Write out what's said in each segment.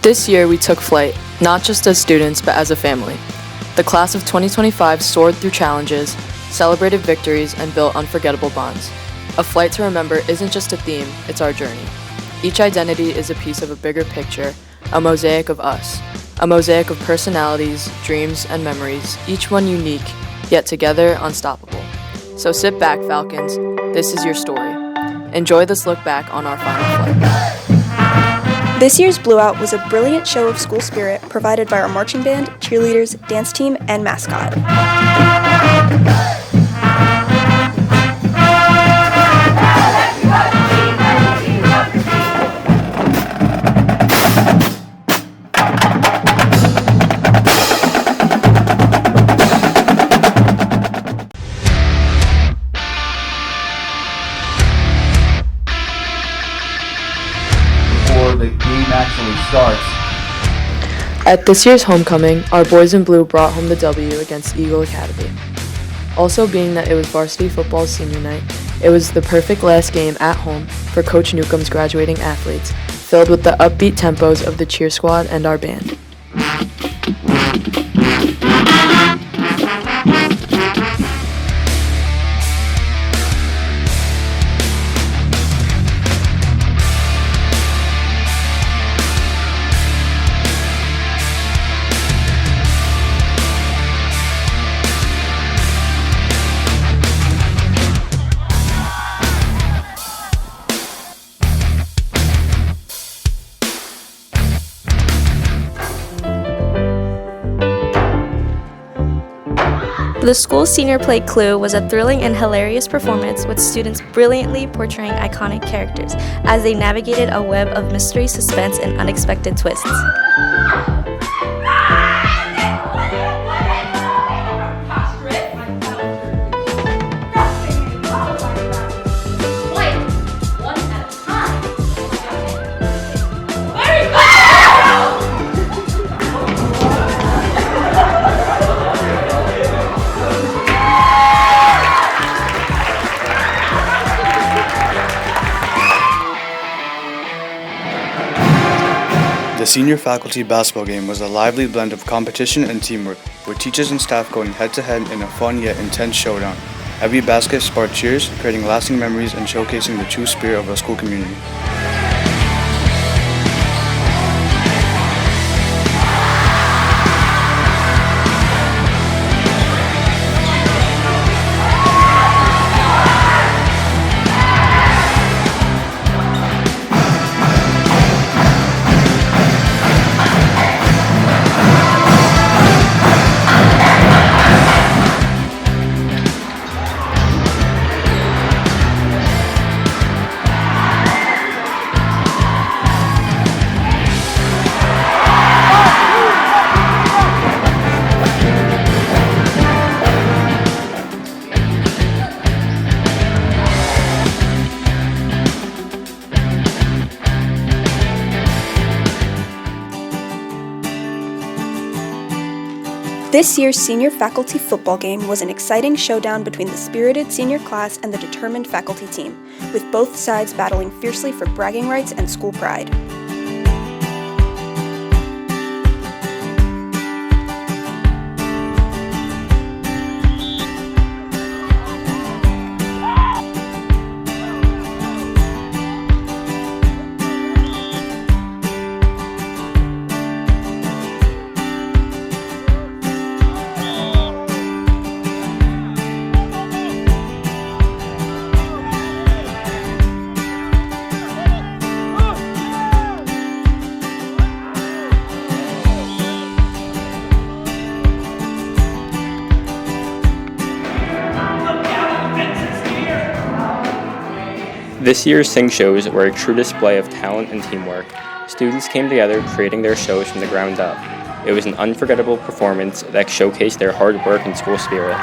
This year we took flight, not just as students but as a family. The class of 2025 soared through challenges, celebrated victories, and built unforgettable bonds. A flight to remember isn't just a theme, it's our journey. Each identity is a piece of a bigger picture, a mosaic of us. A mosaic of personalities, dreams, and memories, each one unique, yet together unstoppable. So sit back, Falcons. This is your story. Enjoy this look back on our final flight. This year's Blue Out was a brilliant show of school spirit provided by our marching band, cheerleaders, dance team, and mascot. The game actually starts. At this year's homecoming, our boys in blue brought home the W against Eagle Academy. Also, being that it was varsity football's senior night, it was the perfect last game at home for Coach Newcomb's graduating athletes, filled with the upbeat tempos of the cheer squad and our band. The school's senior play Clue was a thrilling and hilarious performance with students brilliantly portraying iconic characters as they navigated a web of mystery, suspense, and unexpected twists. The senior faculty basketball game was a lively blend of competition and teamwork, with teachers and staff going head-to-head in a fun yet intense showdown. Every basket sparked cheers, creating lasting memories and showcasing the true spirit of our school community. This year's senior faculty football game was an exciting showdown between the spirited senior class and the determined faculty team, with both sides battling fiercely for bragging rights and school pride. This year's Sing shows were a true display of talent and teamwork. Students came together creating their shows from the ground up. It was an unforgettable performance that showcased their hard work and school spirit.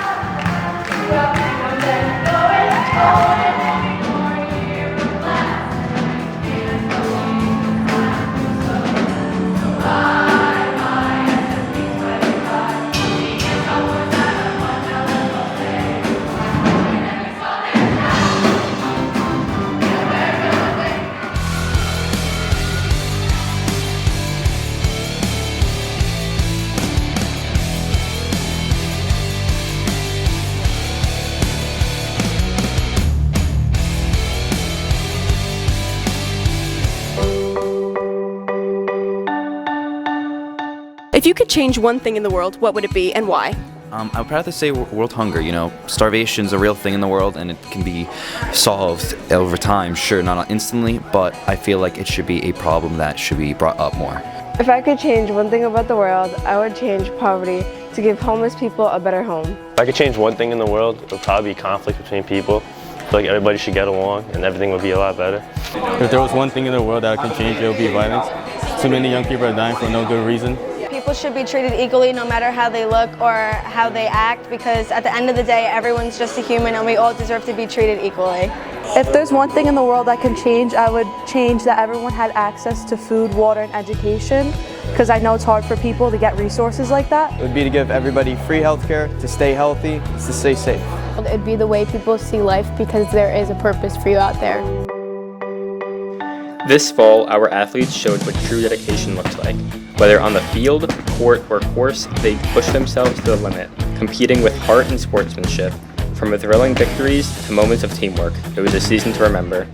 If you could change one thing in the world, what would it be and why? I would probably say world hunger. Starvation's a real thing in the world, and it can be solved over time. Sure, not instantly, but I feel like it should be a problem that should be brought up more. If I could change one thing about the world, I would change poverty to give homeless people a better home. If I could change one thing in the world, it would probably be conflict between people. I feel like everybody should get along, and everything would be a lot better. If there was one thing in the world that I could change, it would be violence. Too many young people are dying for no good reason. People should be treated equally no matter how they look or how they act, because at the end of the day, everyone's just a human and we all deserve to be treated equally. If there's one thing in the world I can change, I would change that everyone had access to food, water, and education, because I know it's hard for people to get resources like that. It would be to give everybody free healthcare, to stay healthy, to stay safe. It'd be the way people see life, because there is a purpose for you out there. This fall, our athletes showed what true dedication looks like. Whether on the field, court, or course, they pushed themselves to the limit, competing with heart and sportsmanship. From thrilling victories to moments of teamwork, it was a season to remember.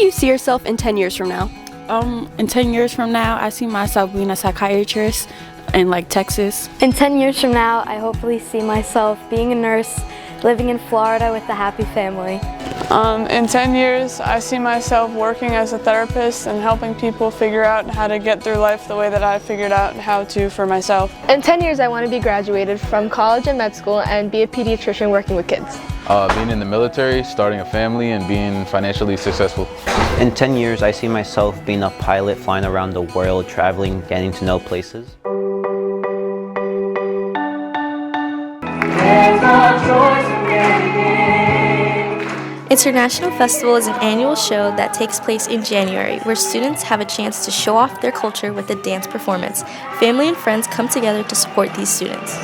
you see yourself in 10 years from now? In 10 years from now, I see myself being a psychiatrist in Texas. In 10 years from now, I hopefully see myself being a nurse, living in Florida with a happy family. In 10 years, I see myself working as a therapist and helping people figure out how to get through life the way that I figured out how to for myself. In 10 years, I want to be graduated from college and med school and be a pediatrician working with kids. Being in the military, starting a family, and being financially successful. In 10 years, I see myself being a pilot, flying around the world, traveling, getting to know places. International Festival is an annual show that takes place in January where students have a chance to show off their culture with a dance performance. Family and friends come together to support these students.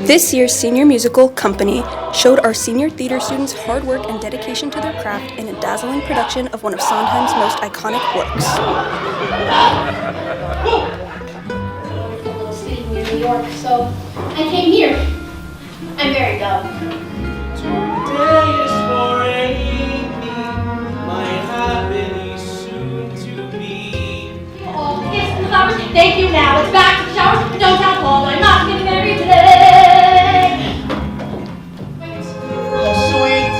This year's senior musical, Company, showed our senior theater students' hard work and dedication to their craft in a dazzling production of one of Sondheim's most iconic works. City near New York, so I came here. I'm very dumb. Today is for Amy, my happily soon to be. Oh, yes, the flowers. Thank you. Now it's back to the showers. Don't tell Paul that I'm not getting married today. Oh, sweet.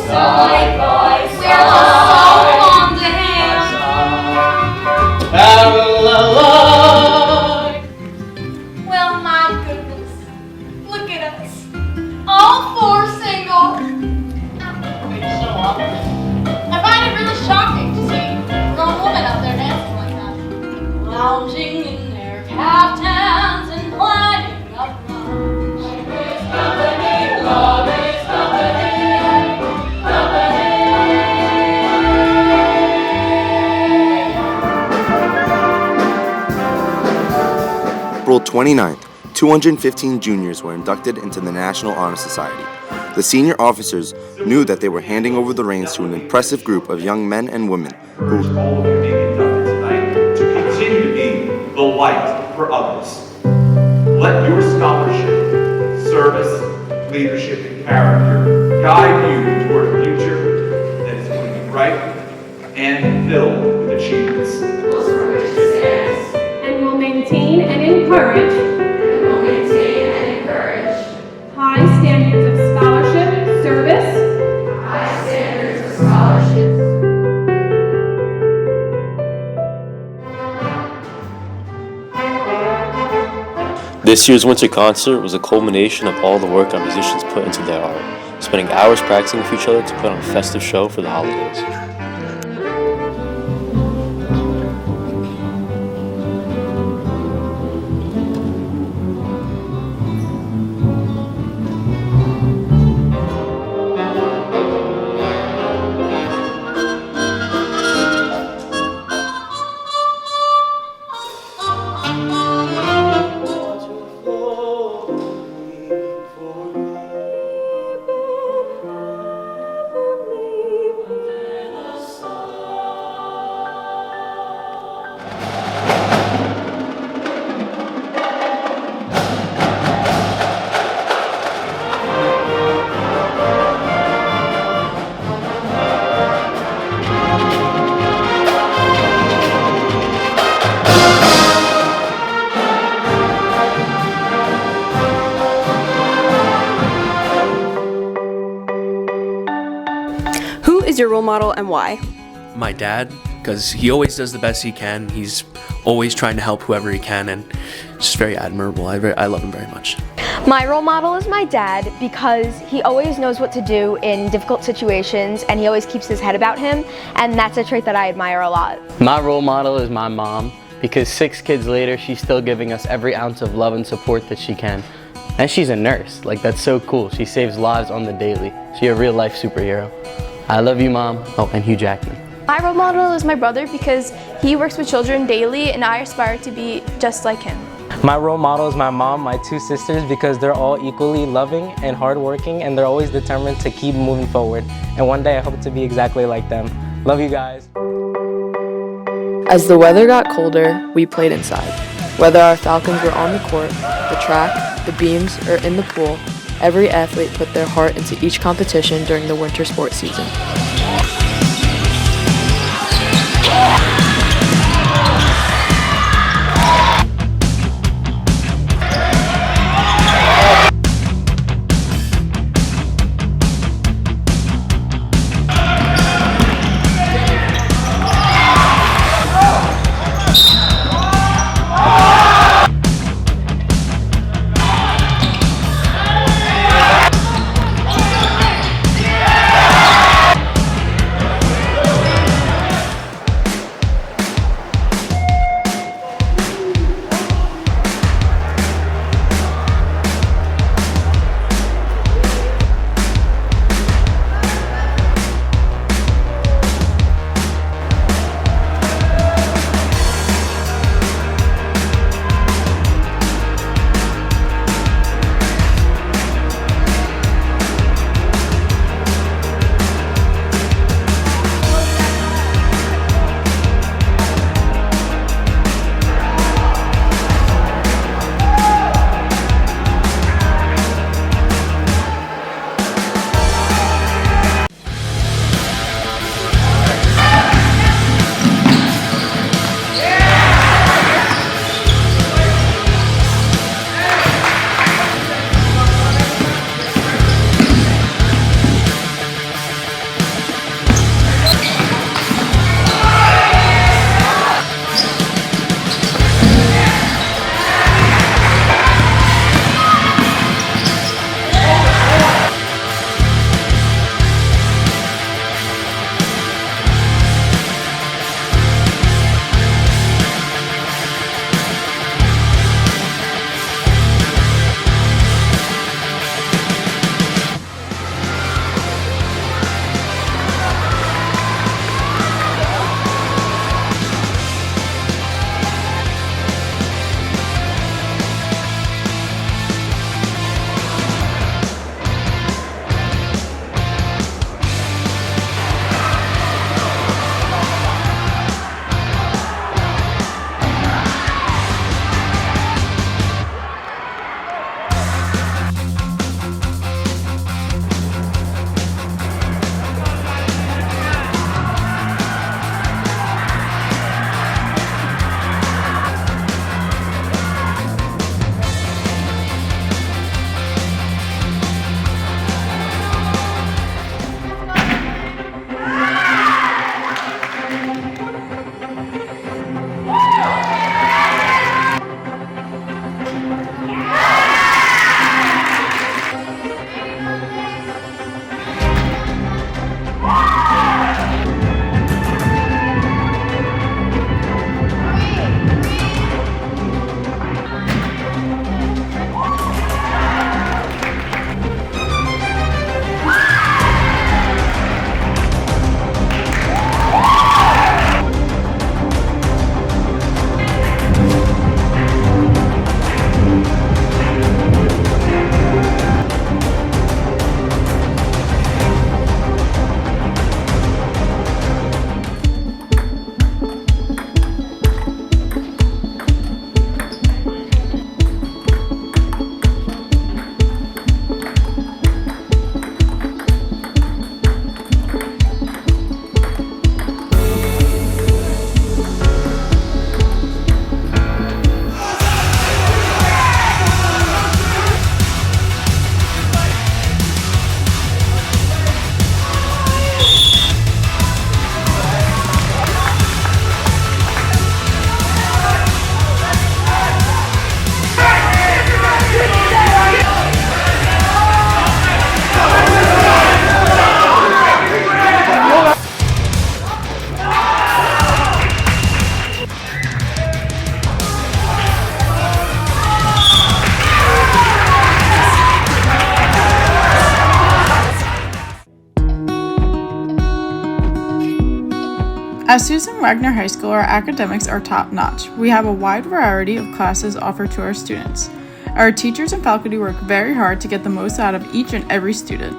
Sorry, boys. We're just so fond of him. Well, my goodness. Look at us. All four single. I find it really shocking to see a grown woman up there dancing like that. Lounging in their caftans and playing up love is company, love is company, April 29th, 215 juniors were inducted into the National Honor Society. The senior officers knew that they were handing over the reins to an impressive group of young men and women who all of you being inducted tonight to continue to be the light for others. Let your scholarship, service, leadership, and character guide you toward a future that is going to be bright and filled with achievements. and will maintain and encourage high standards of scholarship, service, This year's winter concert was a culmination of all the work our musicians put into their art, spending hours practicing with each other to put on a festive show for the holidays. is your role model and why? My dad, because he always does the best he can. He's always trying to help whoever he can, and it's just very admirable. I love him very much. My role model is my dad because he always knows what to do in difficult situations and he always keeps his head about him, and that's a trait that I admire a lot. My role model is my mom because 6 kids later she's still giving us every ounce of love and support that she can. And she's a nurse, like that's so cool. She saves lives on the daily. She's a real life superhero. I love you, Mom. Oh, and Hugh Jackman. My role model is my brother because he works with children daily and I aspire to be just like him. My role model is my mom, my 2 sisters, because they're all equally loving and hardworking and they're always determined to keep moving forward. And one day I hope to be exactly like them. Love you guys. As the weather got colder, we played inside. Whether our Falcons were on the court, the track, the beams, or in the pool, every athlete put their heart into each competition during the winter sports season. At Susan Wagner High School, our academics are top-notch. We have a wide variety of classes offered to our students. Our teachers and faculty work very hard to get the most out of each and every student.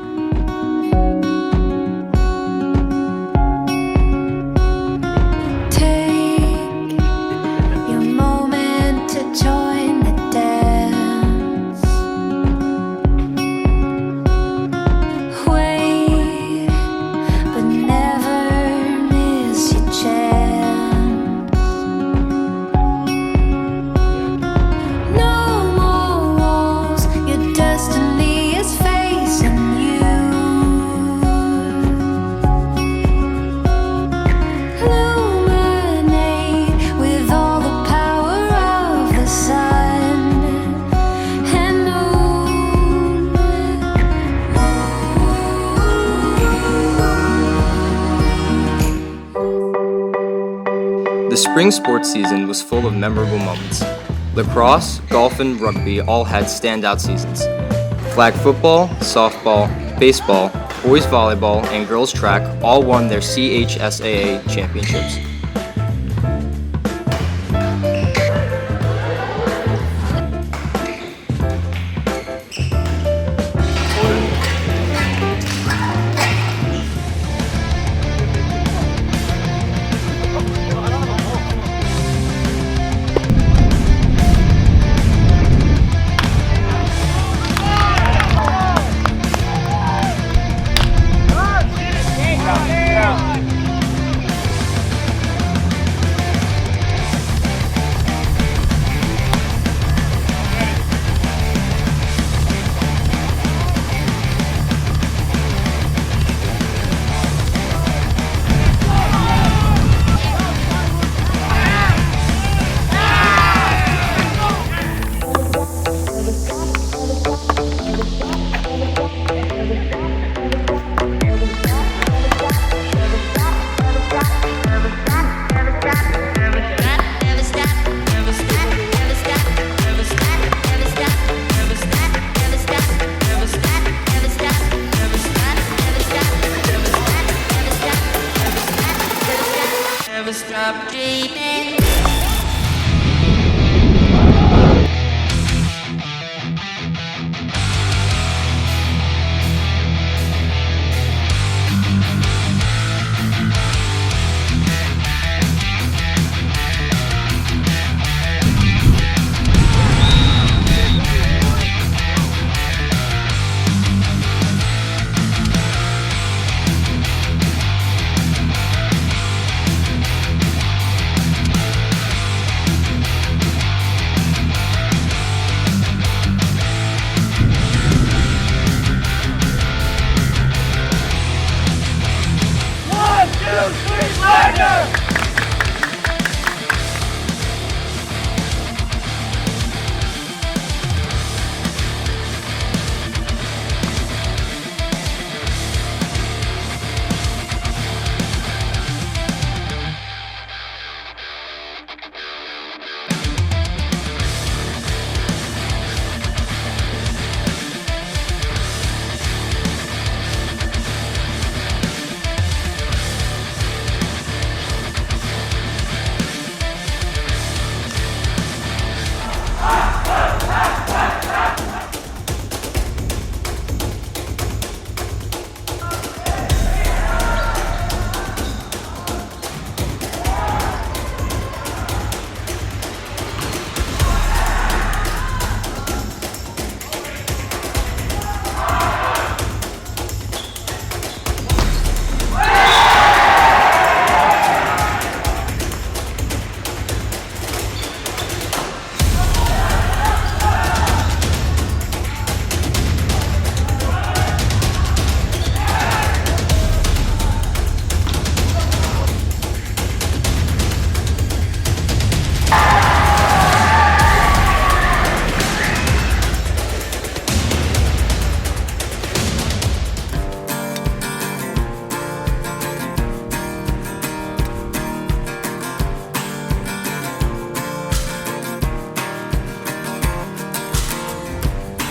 The spring sports season was full of memorable moments. Lacrosse, golf, and rugby all had standout seasons. Flag football, softball, baseball, boys volleyball, and girls track all won their CHSAA championships.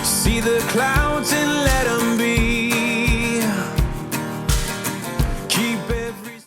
See the clouds and let them be. Keep every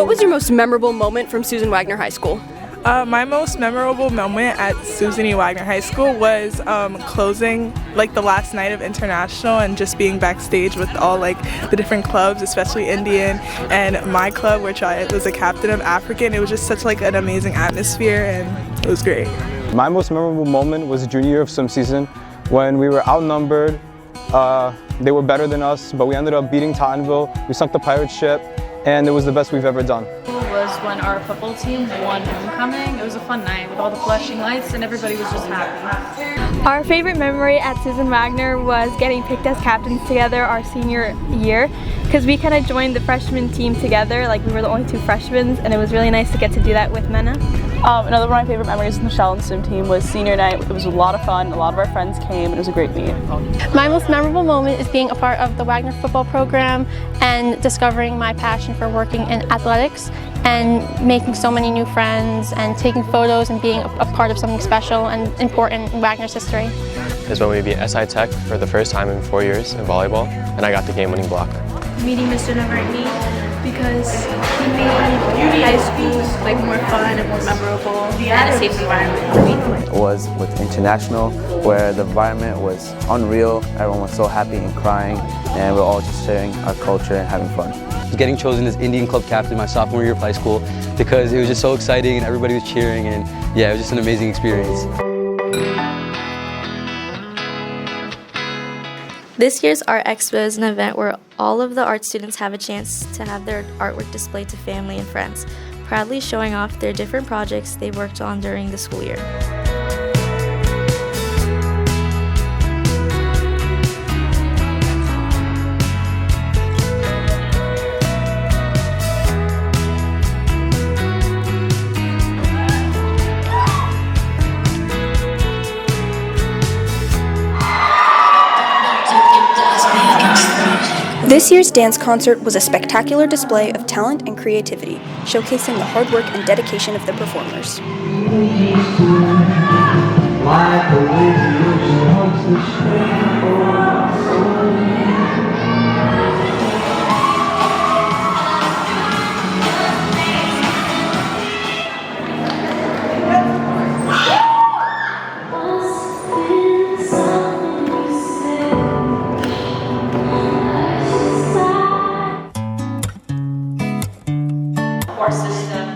What was your most memorable moment from Susan Wagner High School? My most memorable moment at Susan E. Wagner High School was closing the last night of International and just being backstage with all the different clubs, especially Indian and my club, which I was a captain of African. It was just such an amazing atmosphere and it was great. My most memorable moment was junior year of swim season when we were outnumbered. They were better than us, but we ended up beating Tottenville. We sunk the pirate ship and it was the best we've ever done. Was when our football team won homecoming. It was a fun night with all the flashing lights and everybody was just happy. Our favorite memory at Susan Wagner was getting picked as captains together our senior year, because we kind of joined the freshman team together, we were the only two freshmen, and it was really nice to get to do that with Mena. Another one of my favorite memories with Michelle and swim team was senior night. It was a lot of fun, a lot of our friends came, and it was a great meet. My most memorable moment is being a part of the Wagner football program and discovering my passion for working in athletics and making so many new friends and taking photos and being a part of something special and important in Wagner's history. Is when we beat SI Tech for the first time in 4 years in volleyball, and I got the game-winning block. Meeting Mr. Navarrete because he made high school more fun and more memorable and a safe environment for me. It was with International, where the environment was unreal. Everyone was so happy and crying, and we were all just sharing our culture and having fun. Getting chosen as Indian club captain my sophomore year of high school because it was just so exciting and everybody was cheering, and yeah, it was just an amazing experience. This year's Art Expo is an event where all of the art students have a chance to have their artwork displayed to family and friends, proudly showing off their different projects they worked on during the school year. This year's dance concert was a spectacular display of talent and creativity, showcasing the hard work and dedication of the performers.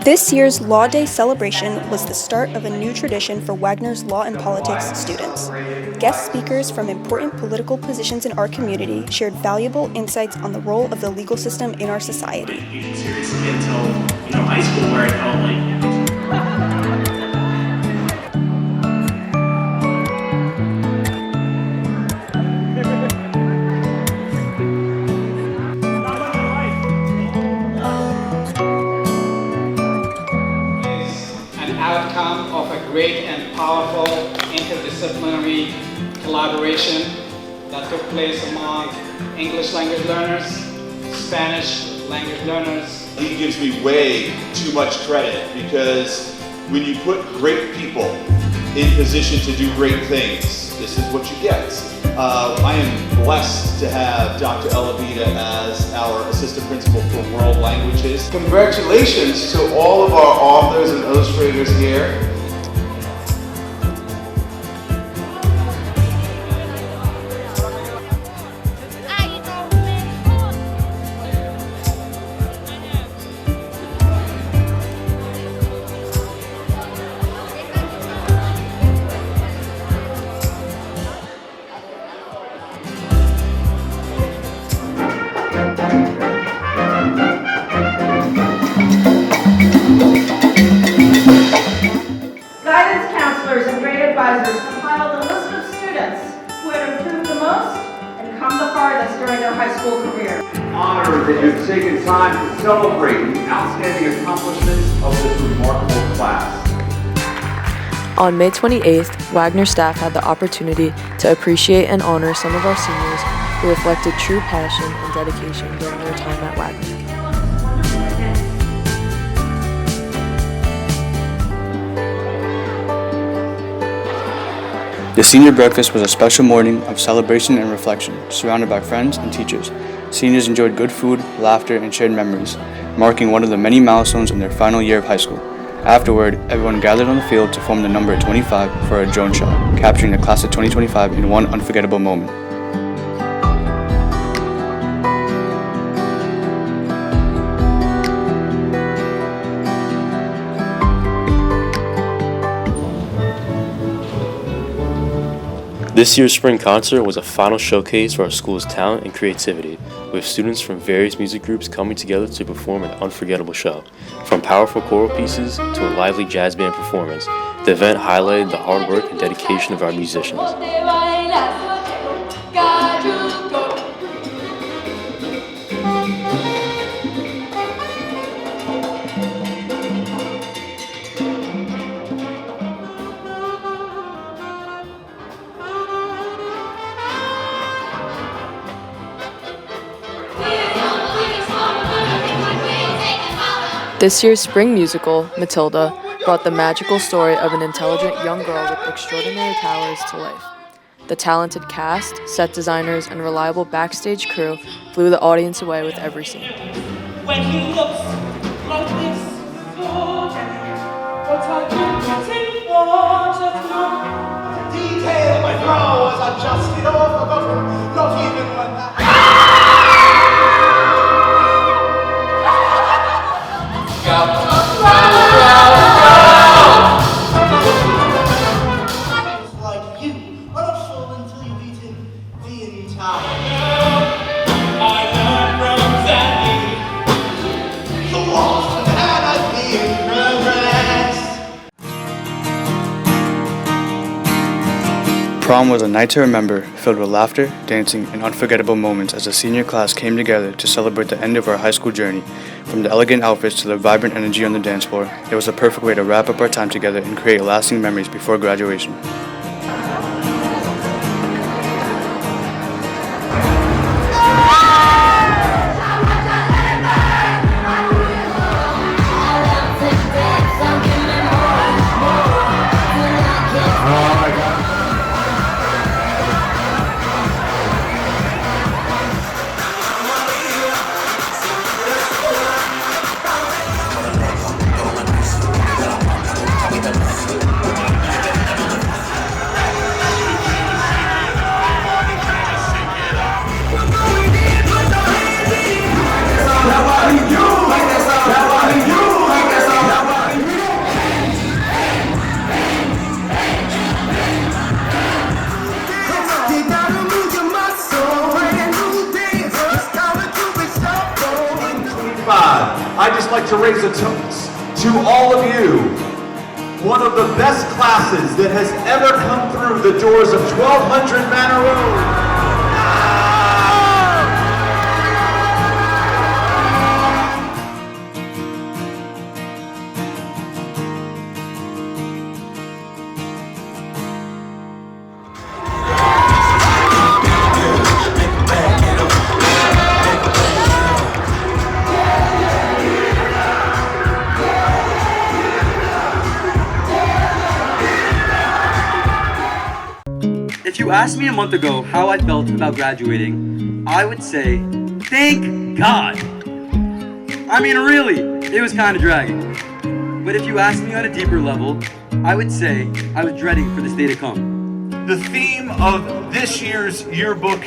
This year's Law Day celebration was the start of a new tradition for Wagner's Law and Politics students. Guest speakers from important political positions in our community shared valuable insights on the role of the legal system in our society. Seriously until high school, where I felt outcome of a great and powerful interdisciplinary collaboration that took place among English language learners, Spanish language learners. He gives me way too much credit because when you put great people in position to do great things, this is what you get. I am blessed to have Dr. Elavita as our assistant principal for world languages. Congratulations to all of our authors and illustrators here. Compiled a list of students who had improved the most and come the farthest during their high school career. Honored that you've taken time to celebrate the outstanding accomplishments of this remarkable class. On May 28th, Wagner staff had the opportunity to appreciate and honor some of our seniors who reflected true passion and dedication during their time at Wagner. The senior breakfast was a special morning of celebration and reflection, surrounded by friends and teachers. Seniors enjoyed good food, laughter, and shared memories, marking one of the many milestones in their final year of high school. Afterward, everyone gathered on the field to form the number 25 for a drone shot, capturing the class of 2025 in one unforgettable moment. This year's spring concert was a final showcase for our school's talent and creativity, with students from various music groups coming together to perform an unforgettable show. From powerful choral pieces to a lively jazz band performance, the event highlighted the hard work and dedication of our musicians. This year's spring musical, Matilda, brought the magical story of an intelligent young girl with extraordinary powers to life. The talented cast, set designers, and reliable backstage crew blew the audience away with every scene. When he looks like this, but I can't take one just look. The detail of my brows adjusted or forgotten, not even when that. Like you, are not full until you've eaten the entire. I learned from Zanny. The walls and had I been progress. Prom was a night to remember, filled with laughter, dancing, and unforgettable moments as the senior class came together to celebrate the end of our high school journey. From the elegant outfits to the vibrant energy on the dance floor, it was a perfect way to wrap up our time together and create lasting memories before graduation. I'd just like to raise a toast to all of you. One of the best classes that has ever come through the doors of 1200 Manor Road. If you asked me a month ago how I felt about graduating, I would say, thank God. I mean, really, it was kind of dragging. But if you asked me on a deeper level, I would say I was dreading for this day to come. The theme of this year's yearbook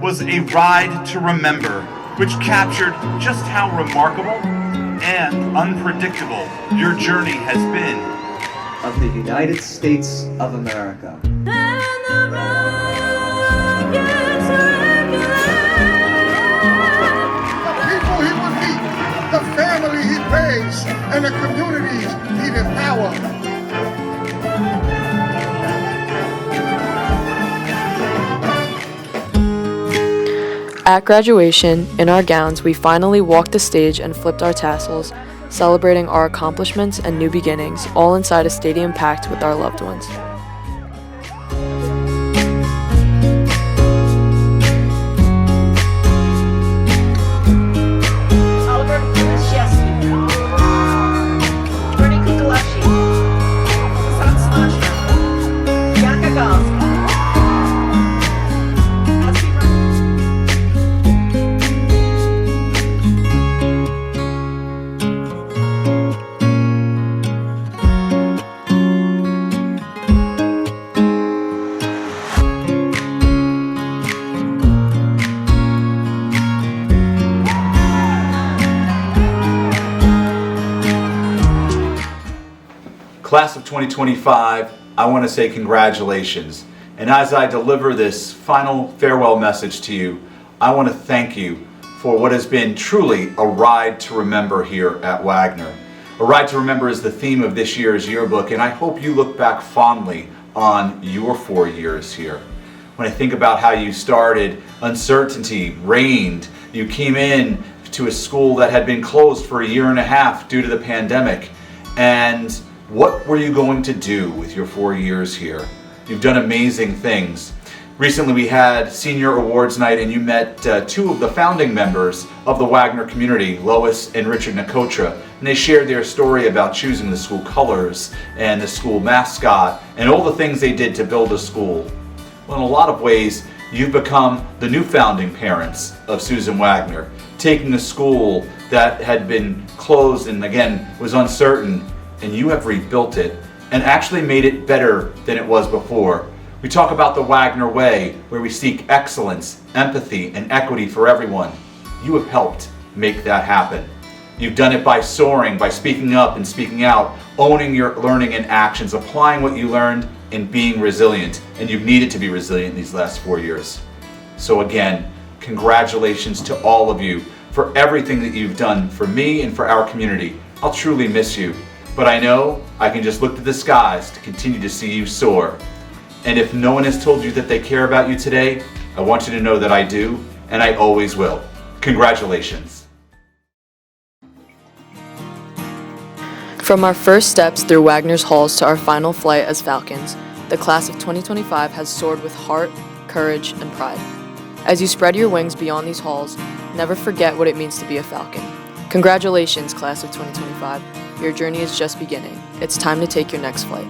was a ride to remember, which captured just how remarkable and unpredictable your journey has been. Of the United States of America. The family he praised, and the community he empowered. At graduation, in our gowns, we finally walked the stage and flipped our tassels, celebrating our accomplishments and new beginnings, all inside a stadium packed with our loved ones. Class of 2025, I want to say congratulations. And as I deliver this final farewell message to you, I want to thank you for what has been truly a ride to remember here at Wagner. A ride to remember is the theme of this year's yearbook, and I hope you look back fondly on your 4 years here. When I think about how you started, uncertainty reigned. You came in to a school that had been closed for a year and a half due to the pandemic. And what were you going to do with your 4 years here? You've done amazing things. Recently we had senior awards night and you met two of the founding members of the Wagner community, Lois and Richard Nicotra, and they shared their story about choosing the school colors and the school mascot and all the things they did to build a school. Well, in a lot of ways, you've become the new founding parents of Susan Wagner, taking a school that had been closed and again was uncertain, and you have rebuilt it and actually made it better than it was before. We talk about the Wagner way, where we seek excellence, empathy, and equity for everyone. You have helped make that happen. You've done it by soaring, by speaking up and speaking out, owning your learning and actions, applying what you learned, and being resilient. And you've needed to be resilient these last 4 years. So again, congratulations to all of you for everything that you've done for me and for our community. I'll truly miss you, but I know I can just look to the skies to continue to see you soar. And if no one has told you that they care about you today, I want you to know that I do, and I always will. Congratulations. From our first steps through Wagner's halls to our final flight as Falcons, the class of 2025 has soared with heart, courage, and pride. As you spread your wings beyond these halls, never forget what it means to be a Falcon. Congratulations, class of 2025. Your journey is just beginning. It's time to take your next flight.